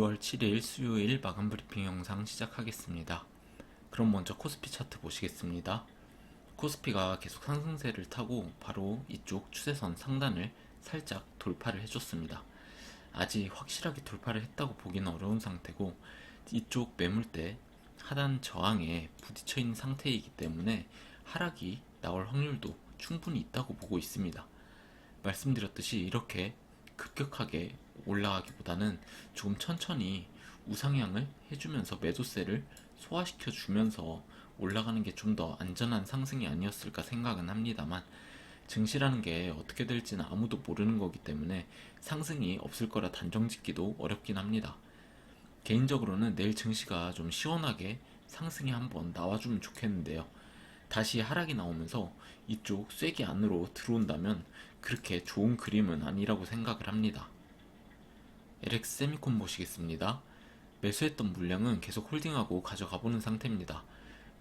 2월 7일 수요일 마감 브리핑 영상 시작하겠습니다. 그럼 먼저 코스피 차트 보시겠습니다. 코스피가 계속 상승세를 타고 바로 이쪽 추세선 상단을 살짝 돌파를 해줬습니다. 아직 확실하게 돌파를 했다고 보기는 어려운 상태고, 이쪽 매물대 하단 저항에 부딪혀 있는 상태이기 때문에 하락이 나올 확률도 충분히 있다고 보고 있습니다. 말씀드렸듯이 이렇게 급격하게 올라가기보다는 조금 천천히 우상향을 해주면서 매도세를 소화시켜 주면서 올라가는 게 좀 더 안전한 상승이 아니었을까 생각은 합니다만, 증시라는 게 어떻게 될지는 아무도 모르는 거기 때문에 상승이 없을 거라 단정 짓기도 어렵긴 합니다. 개인적으로는 내일 증시가 좀 시원하게 상승이 한번 나와주면 좋겠는데요. 다시 하락이 나오면서 이쪽 쐐기 안으로 들어온다면 그렇게 좋은 그림은 아니라고 생각을 합니다. LX 세미콘 보시겠습니다. 매수했던 물량은 계속 홀딩하고 가져가보는 상태입니다.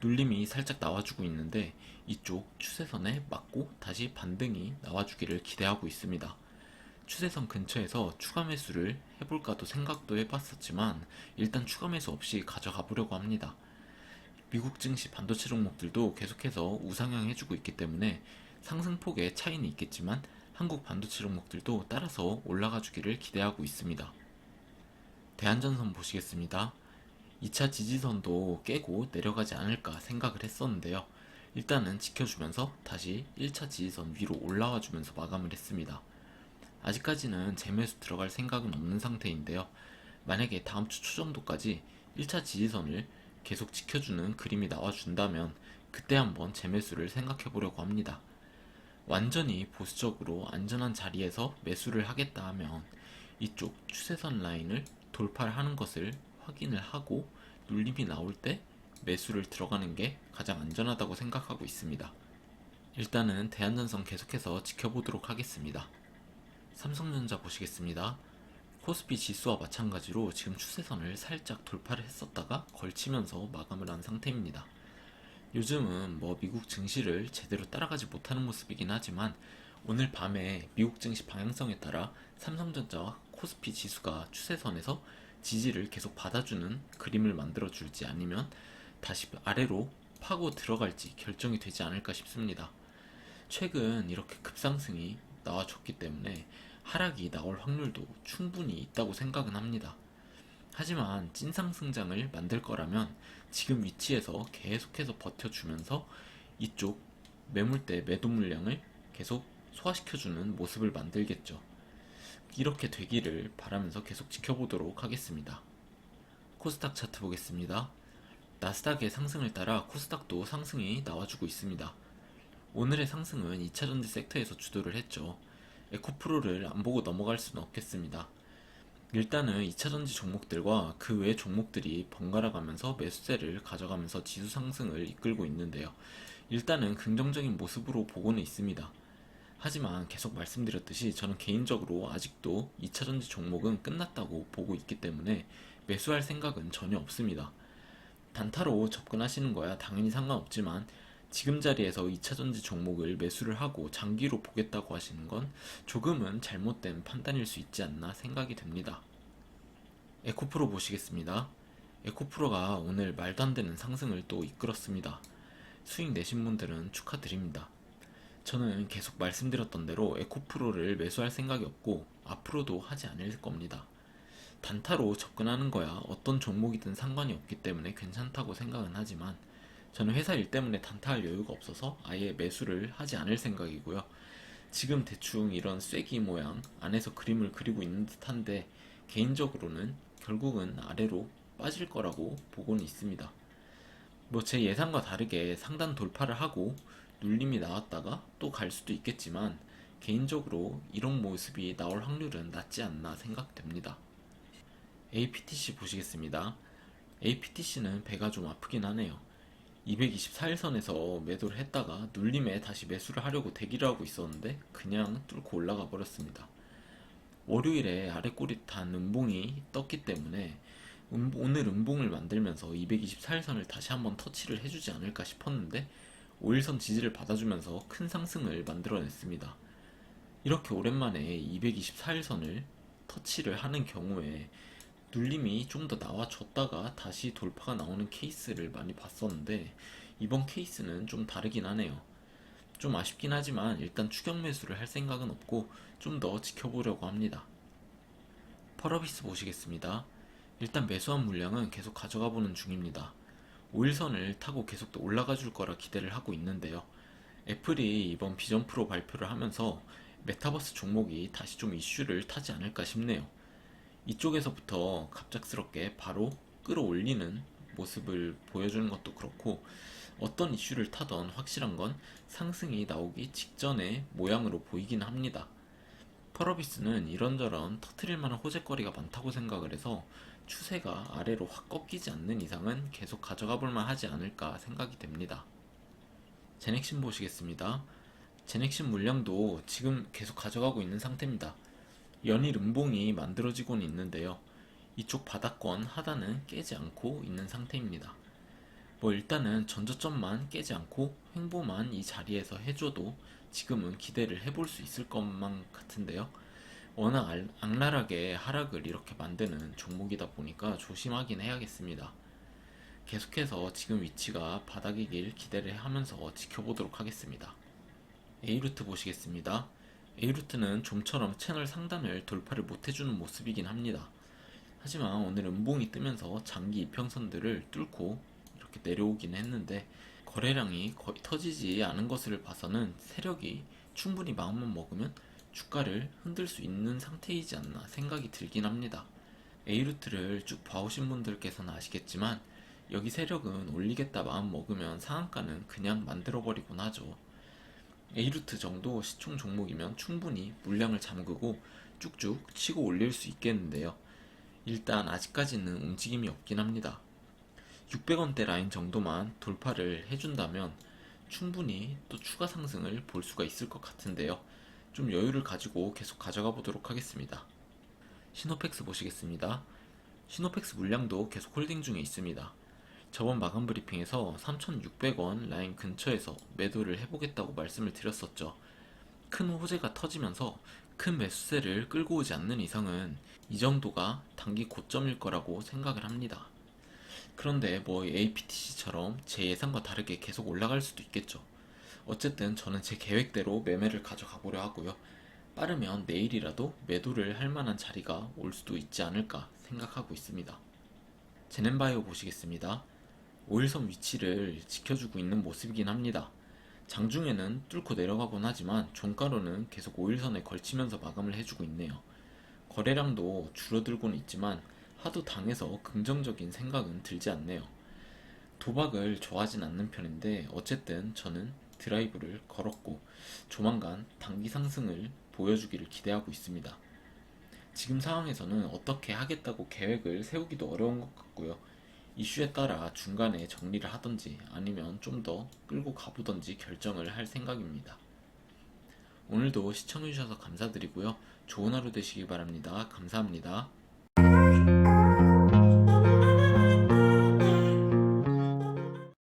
눌림이 살짝 나와주고 있는데 이쪽 추세선에 맞고 다시 반등이 나와주기를 기대하고 있습니다. 추세선 근처에서 추가 매수를 해볼까도 생각도 해봤었지만 일단 추가 매수 없이 가져가 보려고 합니다. 미국 증시 반도체 종목들도 계속해서 우상향 해주고 있기 때문에 상승폭의 차이는 있겠지만 한국 반도체 종목들도 따라서 올라가 주기를 기대하고 있습니다. 대한전선 보시겠습니다. 2차 지지선도 깨고 내려가지 않을까 생각을 했었는데요. 일단은 지켜주면서 다시 1차 지지선 위로 올라와 주면서 마감을 했습니다. 아직까지는 재매수 들어갈 생각은 없는 상태인데요. 만약에 다음 주 초 정도까지 1차 지지선을 계속 지켜주는 그림이 나와준다면 그때 한번 재매수를 생각해 보려고 합니다. 완전히 보수적으로 안전한 자리에서 매수를 하겠다 하면 이쪽 추세선 라인을 돌파를 하는 것을 확인을 하고 눌림이 나올 때 매수를 들어가는 게 가장 안전하다고 생각하고 있습니다. 일단은 대한전선 계속해서 지켜보도록 하겠습니다. 삼성전자 보시겠습니다. 코스피 지수와 마찬가지로 지금 추세선을 살짝 돌파를 했었다가 걸치면서 마감을 한 상태입니다. 요즘은 미국 증시를 제대로 따라가지 못하는 모습이긴 하지만 오늘 밤에 미국 증시 방향성에 따라 삼성전자와 코스피 지수가 추세선에서 지지를 계속 받아주는 그림을 만들어 줄지 아니면 다시 아래로 파고 들어갈지 결정이 되지 않을까 싶습니다. 최근 이렇게 급상승이 나와줬기 때문에 하락이 나올 확률도 충분히 있다고 생각은 합니다. 하지만 찐상승장을 만들 거라면 지금 위치에서 계속해서 버텨주면서 이쪽 매물대 매도 물량을 계속 소화시켜주는 모습을 만들겠죠. 이렇게 되기를 바라면서 계속 지켜보도록 하겠습니다. 코스닥 차트 보겠습니다. 나스닥의 상승을 따라 코스닥도 상승이 나와주고 있습니다. 오늘의 상승은 2차전지 섹터에서 주도를 했죠. 에코프로를 안 보고 넘어갈 수는 없겠습니다. 일단은 2차전지 종목들과 그 외 종목들이 번갈아 가면서 매수세를 가져가면서 지수 상승을 이끌고 있는데요. 일단은 긍정적인 모습으로 보고는 있습니다. 하지만 계속 말씀드렸듯이 저는 개인적으로 아직도 2차전지 종목은 끝났다고 보고 있기 때문에 매수할 생각은 전혀 없습니다. 단타로 접근하시는 거야 당연히 상관없지만 지금 자리에서 2차전지 종목을 매수를 하고 장기로 보겠다고 하시는 건 조금은 잘못된 판단일 수 있지 않나 생각이 됩니다. 에코프로 보시겠습니다. 에코프로가 오늘 말도 안 되는 상승을 또 이끌었습니다. 수익 내신 분들은 축하드립니다. 저는 계속 말씀드렸던 대로 에코프로를 매수할 생각이 없고 앞으로도 하지 않을 겁니다. 단타로 접근하는 거야 어떤 종목이든 상관이 없기 때문에 괜찮다고 생각은 하지만 저는 회사 일 때문에 단타할 여유가 없어서 아예 매수를 하지 않을 생각이고요. 지금 대충 이런 쐐기 모양 안에서 그림을 그리고 있는 듯한데 개인적으로는 결국은 아래로 빠질 거라고 보고는 있습니다. 제 예상과 다르게 상단 돌파를 하고 눌림이 나왔다가 또 갈 수도 있겠지만 개인적으로 이런 모습이 나올 확률은 낮지 않나 생각됩니다. APTC 보시겠습니다. APTC는 배가 좀 아프긴 하네요. 224일선에서 매도를 했다가 눌림에 다시 매수를 하려고 대기를 하고 있었는데 그냥 뚫고 올라가 버렸습니다. 월요일에 아래 꼬릿한 음봉이 떴기 때문에 오늘 음봉을 만들면서 224일선을 다시 한번 터치를 해주지 않을까 싶었는데 5일선 지지를 받아주면서 큰 상승을 만들어냈습니다. 이렇게 오랜만에 224일선을 터치를 하는 경우에 눌림이 좀 더 나와줬다가 다시 돌파가 나오는 케이스를 많이 봤었는데 이번 케이스는 좀 다르긴 하네요. 좀 아쉽긴 하지만 일단 추격 매수를 할 생각은 없고 좀 더 지켜보려고 합니다. 펄어비스 보시겠습니다. 일단 매수한 물량은 계속 가져가 보는 중입니다. 5일선을 타고 계속 또 올라가 줄 거라 기대를 하고 있는데요. 애플이 이번 비전 프로 발표를 하면서 메타버스 종목이 다시 좀 이슈를 타지 않을까 싶네요. 이쪽에서부터 갑작스럽게 바로 끌어올리는 모습을 보여주는 것도 그렇고 어떤 이슈를 타던 확실한 건 상승이 나오기 직전의 모양으로 보이긴 합니다. 펄어비스는 이런저런 터트릴 만한 호재거리가 많다고 생각을 해서 추세가 아래로 확 꺾이지 않는 이상은 계속 가져가 볼만 하지 않을까 생각이 됩니다. 제넥신 보시겠습니다. 제넥신 물량도 지금 계속 가져가고 있는 상태입니다. 연일 음봉이 만들어지고는 있는데요. 이쪽 바닥권 하단은 깨지 않고 있는 상태입니다. 뭐 일단은 전저점만 깨지 않고 횡보만 이 자리에서 해줘도 지금은 기대를 해볼 수 있을 것만 같은데요. 워낙 악랄하게 하락을 이렇게 만드는 종목이다 보니까 조심하긴 해야겠습니다. 계속해서 지금 위치가 바닥이길 기대를 하면서 지켜보도록 하겠습니다. A루트 보시겠습니다. A루트는 좀처럼 채널 상단을 돌파를 못해주는 모습이긴 합니다. 하지만 오늘 음봉이 뜨면서 장기 이평선들을 뚫고 이렇게 내려오긴 했는데 거래량이 거의 터지지 않은 것을 봐서는 세력이 충분히 마음만 먹으면 주가를 흔들 수 있는 상태이지 않나 생각이 들긴 합니다. A루트를 쭉 봐오신 분들께서는 아시겠지만 여기 세력은 올리겠다 마음 먹으면 상한가는 그냥 만들어버리곤 하죠. A루트 정도 시총 종목이면 충분히 물량을 잠그고 쭉쭉 치고 올릴 수 있겠는데요. 일단 아직까지는 움직임이 없긴 합니다. 600원대 라인 정도만 돌파를 해준다면 충분히 또 추가 상승을 볼 수가 있을 것 같은데요. 좀 여유를 가지고 계속 가져가 보도록 하겠습니다. 시노펙스 보시겠습니다. 시노펙스 물량도 계속 홀딩 중에 있습니다. 저번 마감 브리핑에서 3,600원 라인 근처에서 매도를 해보겠다고 말씀을 드렸었죠. 큰 호재가 터지면서 큰 매수세를 끌고 오지 않는 이상은 이 정도가 단기 고점일 거라고 생각을 합니다. 그런데 뭐 APTC처럼 제 예상과 다르게 계속 올라갈 수도 있겠죠. 어쨌든 저는 제 계획대로 매매를 가져가 보려 하고요. 빠르면 내일이라도 매도를 할 만한 자리가 올 수도 있지 않을까 생각하고 있습니다. 제넨바이오 보시겠습니다. 5일선 위치를 지켜주고 있는 모습이긴 합니다. 장중에는 뚫고 내려가곤 하지만 종가로는 계속 5일선에 걸치면서 마감을 해주고 있네요. 거래량도 줄어들고는 있지만 하도 당해서 긍정적인 생각은 들지 않네요. 도박을 좋아하진 않는 편인데 어쨌든 저는 드라이브를 걸었고 조만간 단기 상승을 보여주기를 기대하고 있습니다. 지금 상황에서는 어떻게 하겠다고 계획을 세우기도 어려운 것 같고요. 이슈에 따라 중간에 정리를 하던지 아니면 좀 더 끌고 가보던지 결정을 할 생각입니다. 오늘도 시청해주셔서 감사드리고요. 좋은 하루 되시기 바랍니다. 감사합니다.